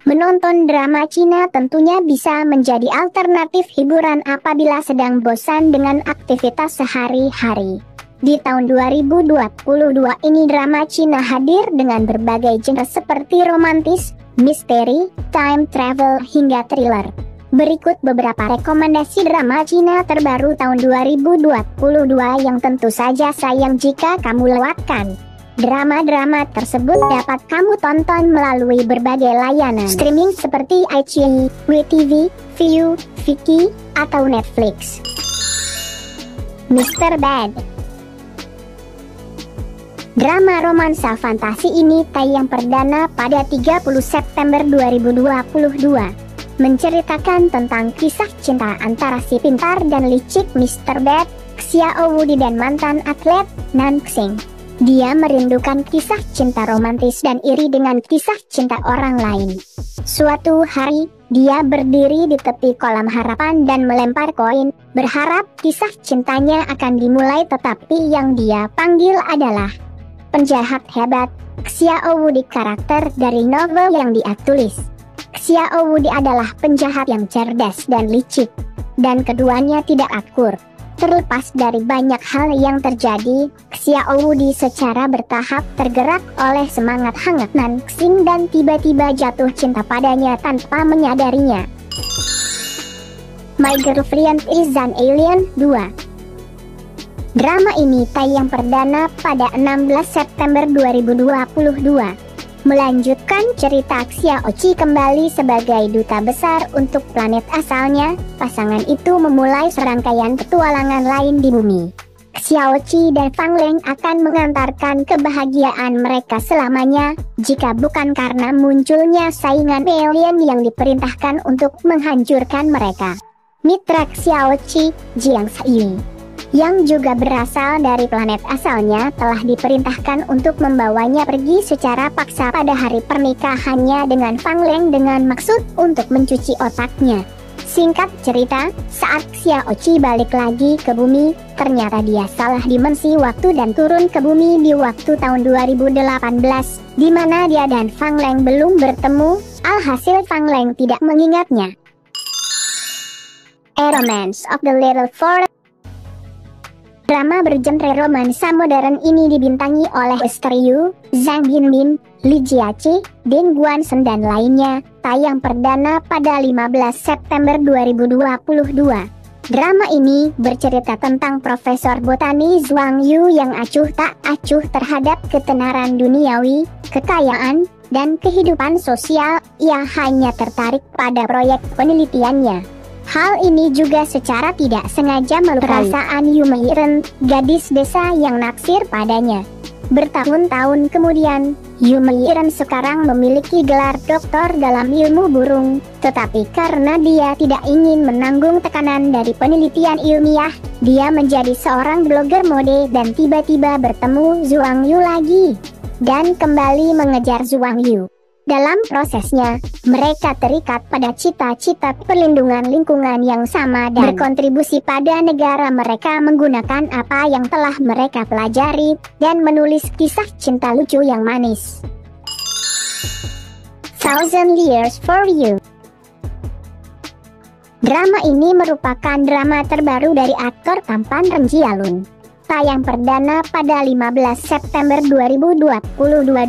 Menonton drama Cina tentunya bisa menjadi alternatif hiburan apabila sedang bosan dengan aktivitas sehari-hari. Di tahun 2022 ini drama Cina hadir dengan berbagai genre seperti romantis, misteri, time travel, hingga thriller. Berikut beberapa rekomendasi drama Cina terbaru tahun 2022 yang tentu saja sayang jika kamu lewatkan. Drama-drama tersebut dapat kamu tonton melalui berbagai layanan streaming seperti iQIYI, WeTV, Viu, Viki, atau Netflix. Mr. Bad. Drama romansa fantasi ini tayang perdana pada 30 September 2022. Menceritakan tentang kisah cinta antara si pintar dan licik Mr. Bad, Xiao Wudi, dan mantan atlet Nan Xing. Dia merindukan kisah cinta romantis dan iri dengan kisah cinta orang lain. Suatu hari, dia berdiri di tepi kolam harapan dan melempar koin, berharap kisah cintanya akan dimulai, tetapi yang dia panggil adalah penjahat hebat, Xiao Wudi, karakter dari novel yang dia tulis. Xiao Wudi adalah penjahat yang cerdas dan licik, dan keduanya tidak akur. Terlepas dari banyak hal yang terjadi, Xiao Wudi secara bertahap tergerak oleh semangat hangat Nan Xing dan tiba-tiba jatuh cinta padanya tanpa menyadarinya. My Girlfriend is an Alien 2. Drama ini tayang perdana pada 16 September 2022. Melanjutkan cerita Xiaoqi kembali sebagai duta besar untuk planet asalnya. Pasangan itu memulai serangkaian petualangan lain di bumi. Xiaoqi dan Fang Leng akan mengantarkan kebahagiaan mereka selamanya, jika bukan karena munculnya saingan alien yang diperintahkan untuk menghancurkan mereka. Mitra Xiaoqi, Jiang Xiyu, yang juga berasal dari planet asalnya, telah diperintahkan untuk membawanya pergi secara paksa pada hari pernikahannya dengan Fang Leng dengan maksud untuk mencuci otaknya. Singkat cerita, saat Xiaoqi balik lagi ke bumi, ternyata dia salah dimensi waktu dan turun ke bumi di waktu tahun 2018, di mana dia dan Fang Leng belum bertemu. Alhasil Fang Leng tidak mengingatnya. A Romance of the Little Forest. Drama bergenre romansa modern ini dibintangi oleh Esther Yu, Zhang Binbin, Li Jiaqi, Ding Guanzhen, dan lainnya. Tayang perdana pada 15 September 2022. Drama ini bercerita tentang Profesor Botani Zhuang Yu yang acuh tak acuh terhadap ketenaran duniawi, kekayaan, dan kehidupan sosial. Ia hanya tertarik pada proyek penelitiannya. Hal ini juga secara tidak sengaja melukai perasaan Yu Meiren, gadis desa yang naksir padanya. Bertahun-tahun kemudian, Yu Meiren sekarang memiliki gelar doktor dalam ilmu burung. Tetapi karena dia tidak ingin menanggung tekanan dari penelitian ilmiah, dia menjadi seorang blogger mode dan tiba-tiba bertemu Zhuang Yu lagi, dan kembali mengejar Zhuang Yu. Dalam prosesnya, mereka terikat pada cita-cita perlindungan lingkungan yang sama dan berkontribusi pada negara mereka menggunakan apa yang telah mereka pelajari, dan menulis kisah cinta lucu yang manis. Thousand Years for You. Drama ini merupakan drama terbaru dari aktor tampan Ren Jialun. Tayang perdana pada 15 September 2022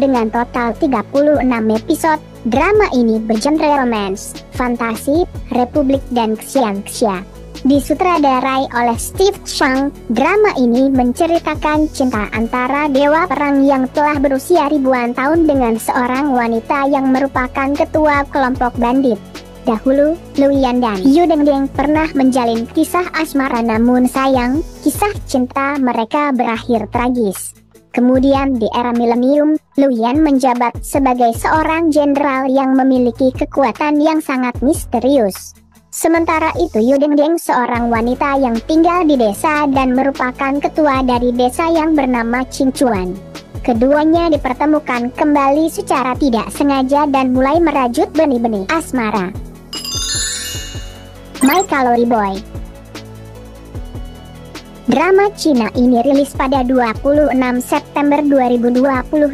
dengan total 36 episode. Drama ini bergenre romance, fantasi, republik, dan xiangxia. Disutradarai oleh Steve Chang, drama ini menceritakan cinta antara dewa perang yang telah berusia ribuan tahun dengan seorang wanita yang merupakan ketua kelompok bandit. Dahulu, Luyan dan Yu Dengdeng pernah menjalin kisah asmara, namun sayang, kisah cinta mereka berakhir tragis. Kemudian di era milenium, Luyan menjabat sebagai seorang jenderal yang memiliki kekuatan yang sangat misterius. Sementara itu Yu Dengdeng seorang wanita yang tinggal di desa dan merupakan ketua dari desa yang bernama Qingchuan. Keduanya dipertemukan kembali secara tidak sengaja dan mulai merajut benih-benih asmara. My Calorie Boy. Drama Cina ini rilis pada 26 September 2022.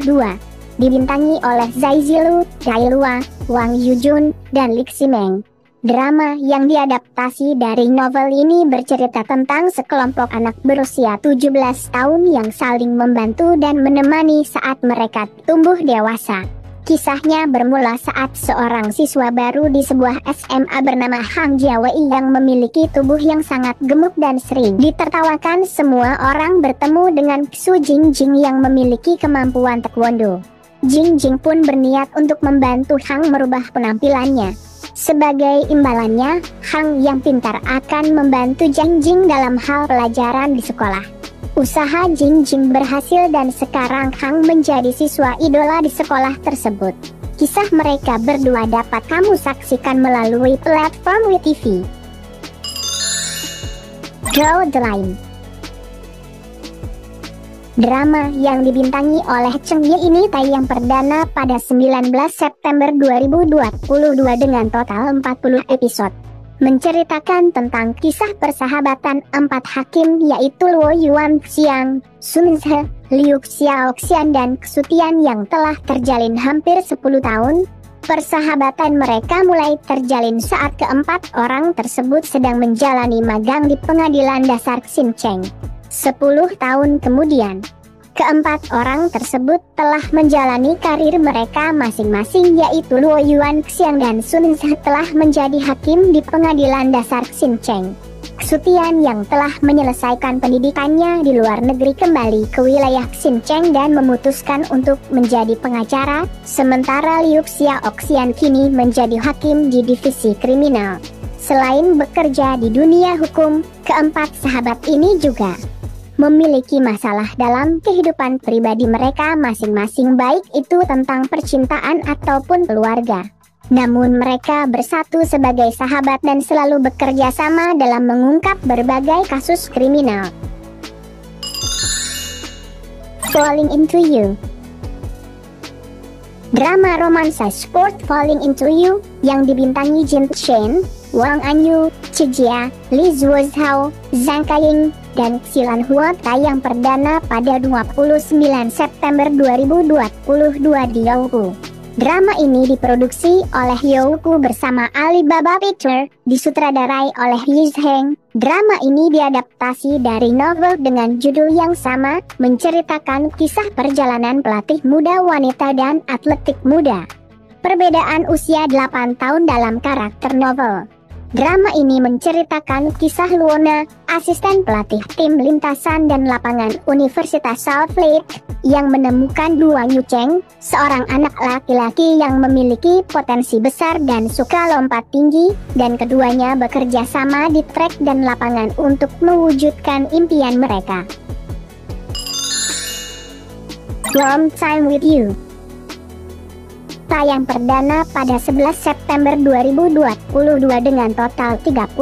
Dibintangi oleh Zai Zilu, Dai Lua, Wang Yujun, dan Li Ximeng. Drama yang diadaptasi dari novel ini bercerita tentang sekelompok anak berusia 17 tahun yang saling membantu dan menemani saat mereka tumbuh dewasa. Kisahnya bermula saat seorang siswa baru di sebuah SMA bernama Hang Jiawei yang memiliki tubuh yang sangat gemuk dan sering ditertawakan semua orang bertemu dengan Xu Jingjing yang memiliki kemampuan taekwondo. Jingjing pun berniat untuk membantu Hang merubah penampilannya. Sebagai imbalannya, Hang yang pintar akan membantu Jingjing dalam hal pelajaran di sekolah. Usaha Jingjing berhasil dan sekarang Hang menjadi siswa idola di sekolah tersebut. Kisah mereka berdua dapat kamu saksikan melalui platform WeTV. Draw the Line. Drama yang dibintangi oleh Cheng Ye ini tayang perdana pada 19 September 2022 dengan total 40 episode. Menceritakan tentang kisah persahabatan 4 hakim yaitu Luo Yuan Xiang, Sun Ze, Liu Xiaoxian dan Xu Tian yang telah terjalin hampir 10 tahun. Persahabatan mereka mulai terjalin saat keempat orang tersebut sedang menjalani magang di pengadilan dasar Xincheng. 10 tahun kemudian, keempat orang tersebut telah menjalani karir mereka masing-masing yaitu Luo Yuan Xiang dan Sun Ze telah menjadi hakim di pengadilan dasar Xincheng. Xu Tian yang telah menyelesaikan pendidikannya di luar negeri kembali ke wilayah Xincheng dan memutuskan untuk menjadi pengacara, sementara Liu Xiaoxian kini menjadi hakim di divisi kriminal. Selain bekerja di dunia hukum, keempat sahabat ini juga memiliki masalah dalam kehidupan pribadi mereka masing-masing, baik itu tentang percintaan ataupun keluarga. Namun mereka bersatu sebagai sahabat dan selalu bekerja sama dalam mengungkap berbagai kasus kriminal. Falling Into You. Drama romansa sport Falling Into You yang dibintangi Jin Chen, Wang Anyu, Chi Jia, Li Zuozhao, Zhang Kaying, dan Xilan Hua tayang perdana pada 29 September 2022 di Youku. Drama ini diproduksi oleh Youku bersama Alibaba Pictures, disutradarai oleh Yi Zheng. Drama ini diadaptasi dari novel dengan judul yang sama, menceritakan kisah perjalanan pelatih muda wanita dan atletik muda. Perbedaan usia 8 tahun dalam karakter novel. Drama ini menceritakan kisah Luona, asisten pelatih tim lintasan dan lapangan Universitas South Lake, yang menemukan Duo Yucheng, seorang anak laki-laki yang memiliki potensi besar dan suka lompat tinggi, dan keduanya bekerja sama di trek dan lapangan untuk mewujudkan impian mereka. Warm Time With You. Tayang perdana pada 11 September 2022 dengan total 31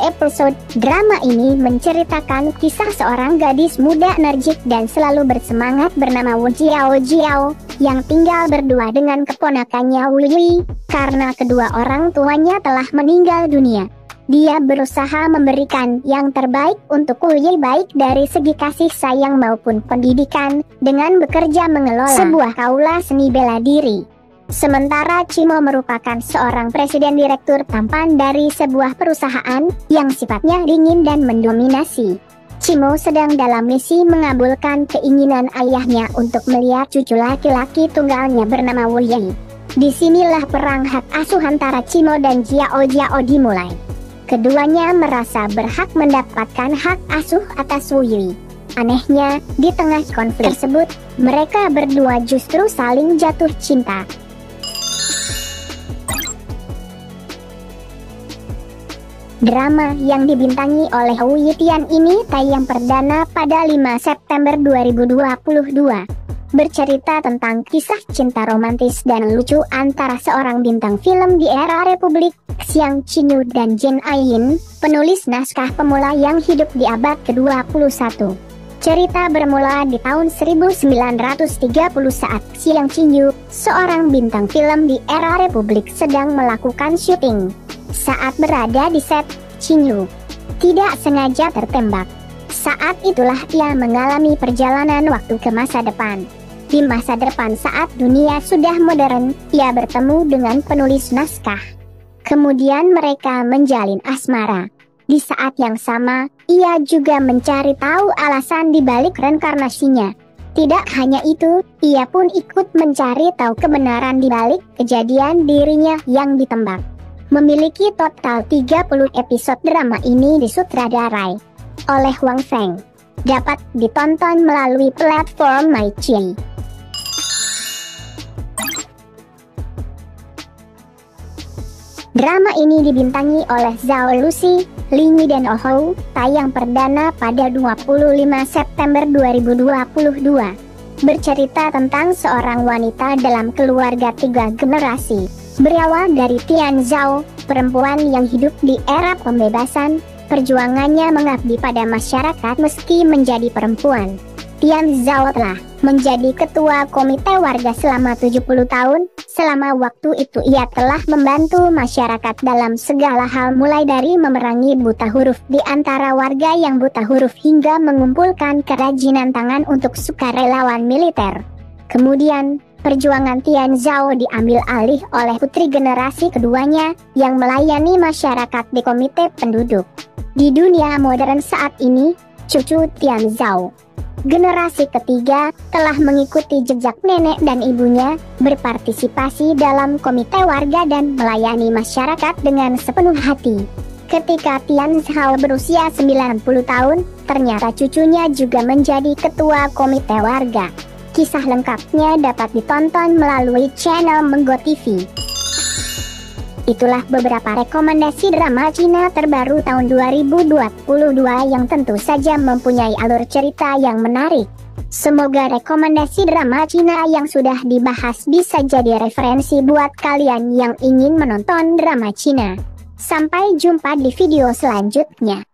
episode. Drama ini menceritakan kisah seorang gadis muda energik dan selalu bersemangat bernama Wu Jiao Jiao yang tinggal berdua dengan keponakannya Wu Yi karena kedua orang tuanya telah meninggal dunia. Dia berusaha memberikan yang terbaik untuk Wu Yi baik dari segi kasih sayang maupun pendidikan dengan bekerja mengelola sebuah aula seni bela diri. Sementara Cimo merupakan seorang presiden direktur tampan dari sebuah perusahaan yang sifatnya dingin dan mendominasi. Cimo sedang dalam misi mengabulkan keinginan ayahnya untuk melihat cucu laki-laki tunggalnya bernama Wu Yi. Disinilah perang hak asuh antara Cimo dan Jiao Jiao dimulai. Keduanya merasa berhak mendapatkan hak asuh atas Wu Yi. Anehnya, di tengah konflik tersebut, mereka berdua justru saling jatuh cinta. Drama yang dibintangi oleh Wu Yitian ini tayang perdana pada 5 September 2022. Bercerita tentang kisah cinta romantis dan lucu antara seorang bintang film di era Republik, Xiang Qinyu dan Jen Aiyin, penulis naskah pemula yang hidup di abad ke-21. Cerita bermula di tahun 1930 saat Xiang Qingyu, seorang bintang film di era Republik, sedang melakukan syuting. Saat berada di set, Qingyu tidak sengaja tertembak. Saat itulah ia mengalami perjalanan waktu ke masa depan. Di masa depan saat dunia sudah modern, ia bertemu dengan penulis naskah. Kemudian mereka menjalin asmara. Di saat yang sama, ia juga mencari tahu alasan dibalik reinkarnasinya. Tidak hanya itu, ia pun ikut mencari tahu kebenaran dibalik kejadian dirinya yang ditembak. Memiliki total 30 episode, drama ini disutradarai oleh Wang Feng. Dapat ditonton melalui platform MyChi. Drama ini dibintangi oleh Zhao Lusi, Lin Yi dan Oh Ho. Tayang perdana pada 25 September 2022. Bercerita tentang seorang wanita dalam keluarga 3 generasi. Berawal dari Tian Zhao, perempuan yang hidup di era pembebasan. Perjuangannya mengabdi pada masyarakat meski menjadi perempuan. Tian Zhao telah menjadi ketua komite warga selama 70 tahun. Selama waktu itu ia telah membantu masyarakat dalam segala hal, mulai dari memerangi buta huruf di antara warga yang buta huruf hingga mengumpulkan kerajinan tangan untuk sukarelawan militer. Kemudian, perjuangan Tian Zhao diambil alih oleh putri generasi keduanya yang melayani masyarakat di komite penduduk. Di dunia modern saat ini, cucu Tian Zhao, generasi ketiga, telah mengikuti jejak nenek dan ibunya, berpartisipasi dalam komite warga dan melayani masyarakat dengan sepenuh hati. Ketika Tian Zhao berusia 90 tahun, ternyata cucunya juga menjadi ketua komite warga. Kisah lengkapnya dapat ditonton melalui channel Menggo TV. Itulah beberapa rekomendasi drama Cina terbaru tahun 2022 yang tentu saja mempunyai alur cerita yang menarik. Semoga rekomendasi drama Cina yang sudah dibahas bisa jadi referensi buat kalian yang ingin menonton drama Cina. Sampai jumpa di video selanjutnya.